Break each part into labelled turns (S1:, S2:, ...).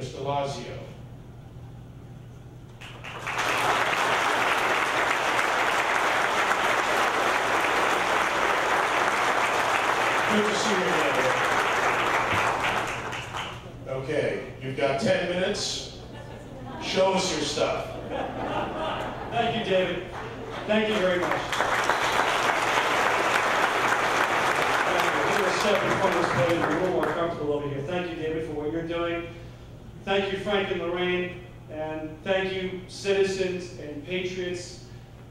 S1: Mr. Lazio. Good to see you again. Okay, you've got 10 minutes. Show us your stuff.
S2: Thank you, David. Thank you very much. I'm going to step in front of this podium. I'm a little more comfortable over here. Thank you, David, for what you're doing. Thank you, Frank and Lorraine. And thank you, citizens and patriots.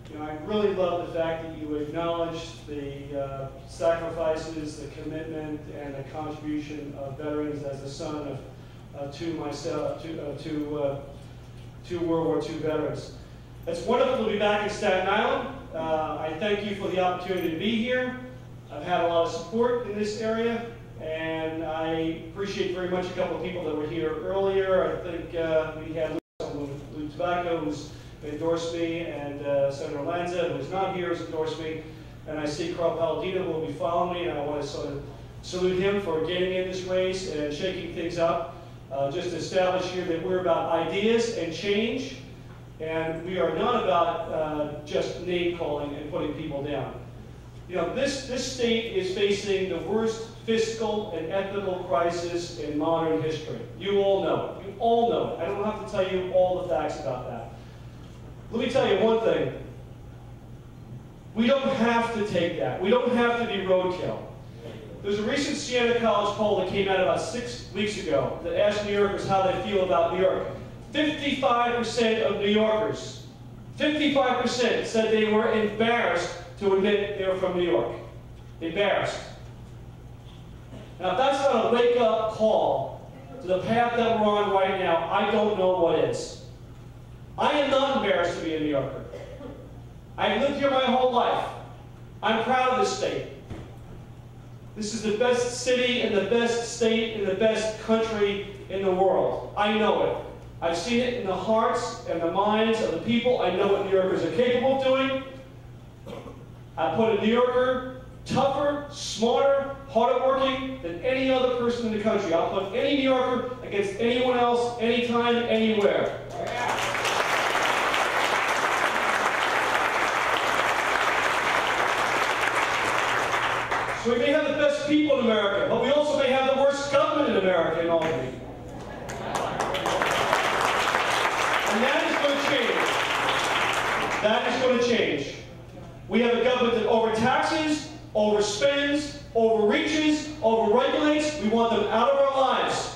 S2: You know, I really love the fact that you acknowledge the sacrifices, the commitment, and the contribution of veterans as a son of two World War II veterans. It's wonderful to be back in Staten Island. I thank you for the opportunity to be here. I've had a lot of support in this area, and I appreciate very much a couple of people that were here earlier. I think we had Lou Tobacco, who's endorsed me, and Senator Lanza, who's not here, has endorsed me. And I see Carl Palladino, who will be following me, and I want to sort of salute him for getting in this race and shaking things up. Just to establish here that we're about ideas and change, and we are not about just name-calling and putting people down. You know, this state is facing the worst fiscal and ethical crisis in modern history. You all know it. You all know it. I don't have to tell you all the facts about that. Let me tell you one thing. We don't have to take that. We don't have to be roadkill. There's a recent Siena College poll that came out about 6 weeks ago that asked New Yorkers how they feel about New York. 55% of New Yorkers, 55% said they were embarrassed to admit they were from New York. Embarrassed. Now, if that's not a wake-up call to the path that we're on right now, I don't know what is. I am not embarrassed to be a New Yorker. I've lived here my whole life. I'm proud of this state. This is the best city and the best state and the best country in the world. I know it. I've seen it in the hearts and the minds of the people. I know what New Yorkers are capable of doing. I put a New Yorker tougher, smarter, harder working than any other person in the country. I'll put any New Yorker against anyone else, anytime, anywhere. So we may have the best people in America, but we also may have the worst government in America in Albany. And that is going to change. That is going to change. We have a government that overtaxes, overspends, overreaches, overregulates. We want them out of our lives.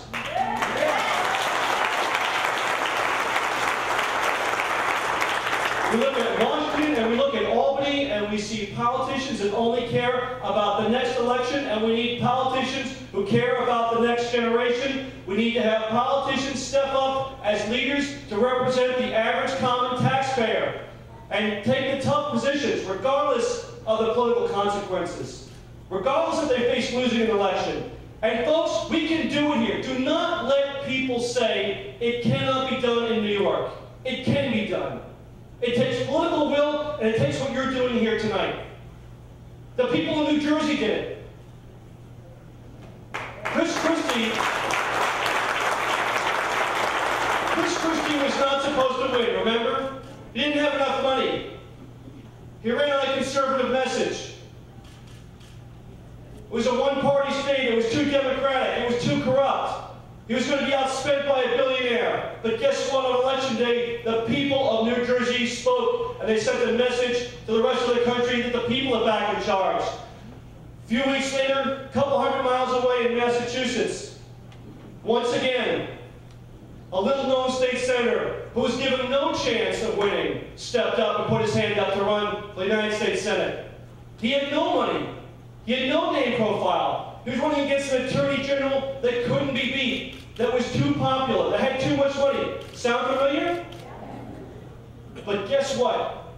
S2: We look at Washington and we look at Albany and we see politicians that only care about the next election, and we need politicians who care about the next generation. We need to have politicians step up as leaders to represent the average common taxpayer and take the tough positions regardless of the political consequences, regardless if they face losing an election. And folks, we can do it here. Do not let people say it cannot be done in New York. It can be done. It takes political will, and it takes what you're doing here tonight. The people in New Jersey did it. Chris Christie was not supposed to win, remember? He didn't have enough money. He ran on a conservative message. It was a one-party state. It was too democratic. It was too corrupt. He was going to be outspent by a billionaire. But guess what? On election day, the people of New Jersey spoke, and they sent a message to the rest of the country that the people are back in charge. A few weeks later, a couple hundred miles away in Massachusetts, once again, a little-known state senator who was given no chance of winning stepped up and put his hand up to run for the United States Senate. He had no money. He had no name profile. He was running against an attorney general that couldn't be beat, that was too popular, that had too much money. Sound familiar? But guess what?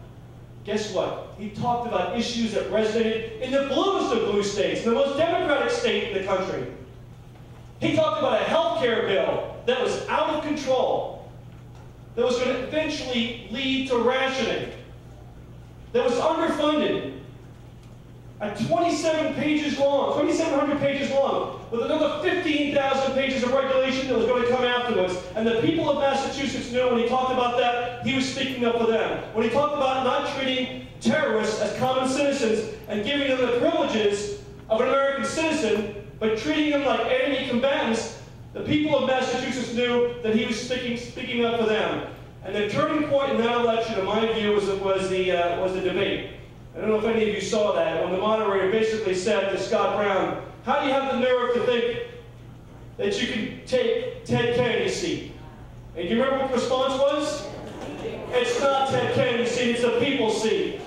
S2: Guess what? He talked about issues that resonated in the bluest of blue states, the most democratic state in the country. He talked about a health care bill that was out of control, that was going to eventually lead to rationing, that was underfunded, at 27 pages long, 2,700 pages long, with another 15,000 pages of regulation that was going to come afterwards. And the people of Massachusetts knew when he talked about that, he was speaking up for them. When he talked about not treating terrorists as common citizens and giving them the privileges of an American citizen, but treating them like enemy combatants, the people of Massachusetts knew that he was speaking up for them. And the turning point in that election, in my view, was the debate. I don't know if any of you saw that, when the moderator basically said to Scott Brown, how do you have the nerve to think that you can take Ted Kennedy's seat? And you remember what the response was? It's not Ted Kennedy's seat, it's the people's seat.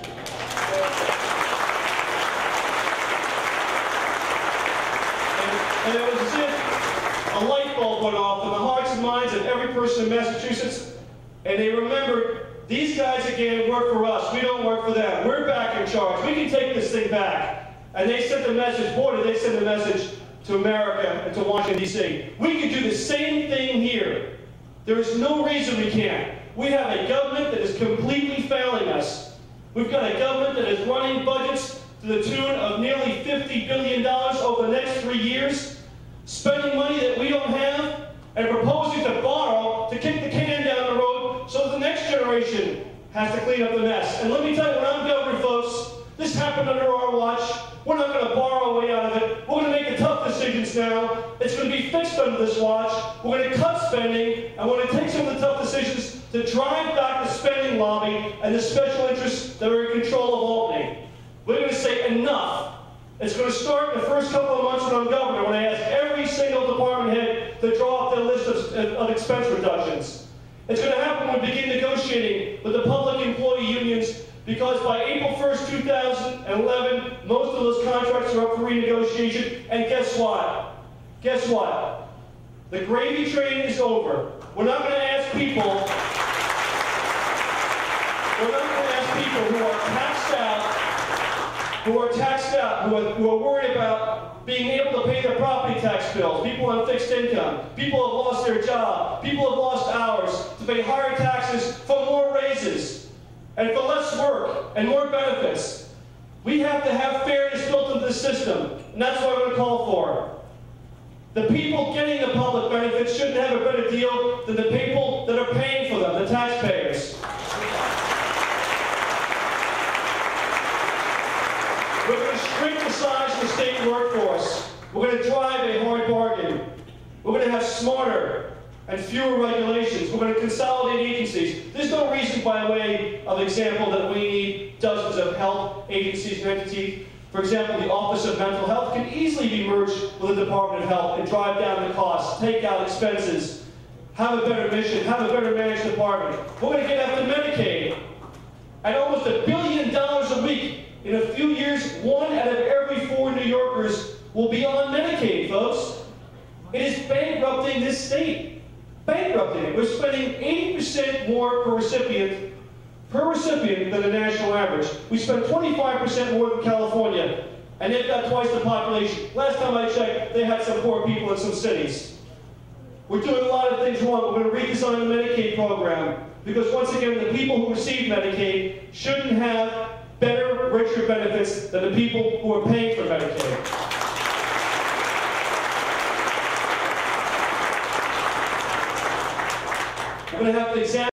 S2: And it was as if a light bulb went off in the hearts and minds of every person in Massachusetts, and they remembered, these guys again work for us, we don't work for them. We're back in charge, we can take this thing back. And they sent the message, boy, did they send the message to America and to Washington, D.C. We can do the same thing here. There is no reason we can't. We have a government that is completely failing us. We've got a government that is running budgets to the tune of nearly $50 billion over the next 3 years, spending money that we don't have, and proposing to borrow to kick the can down the road so that the next generation has to clean up the mess. And let me tell you, when I'm governor, folks, this happened under our watch. We're not going to borrow a way out of it. We're going to make the tough decisions now. It's going to be fixed under this watch. We're going to cut spending, and we're going to take some of the tough decisions to drive back the spending lobby and the special interests that are in control of Albany. We're going to say enough. It's going to start in the first couple of months when I'm governor, when I ask every single department head to draw up their list of expense reductions. It's going to happen when we begin negotiating with the public employee unions, because by April 1st, 2011, most of those contracts are up for renegotiation. And guess what? Guess what? The gravy train is over. We're not going to ask people. We're not going to ask people who are taxed out, who are worried about being able to pay their property tax bills, people on fixed income, people who have lost their job, people who have lost hours, to pay higher taxes for more raises and for less work and more benefits. We have to have fairness built into the system, and that's what I'm going to call for. The people getting the public benefits shouldn't have a better deal than the people that are paying for them, the taxpayers. We're going to shrink the size of the state workforce. We're going to drive a hard bargain. We're going to have smarter and fewer regulations. We're going to consolidate agencies. There's no reason, by way of example, that we need dozens of health agencies and entities. For example, the Office of Mental Health can easily be merged with the Department of Health and drive down the costs, take out expenses, have a better mission, have a better managed department. We're going to get after Medicaid. At almost $1 billion a week, in a few years, 1 out of every 4 New Yorkers will be on Medicaid, folks. It is bankrupting this state. Bankrupting it. We're spending 80% more per recipient than the national average. We spend 25% more than California, and they've got twice the population. Last time I checked, they had some poor people in some cities. We're doing a lot of things wrong. We're going to redesign the Medicaid program, because once again, the people who receive Medicaid shouldn't have better, richer benefits than the people who are paying for Medicaid. We're going to have to examine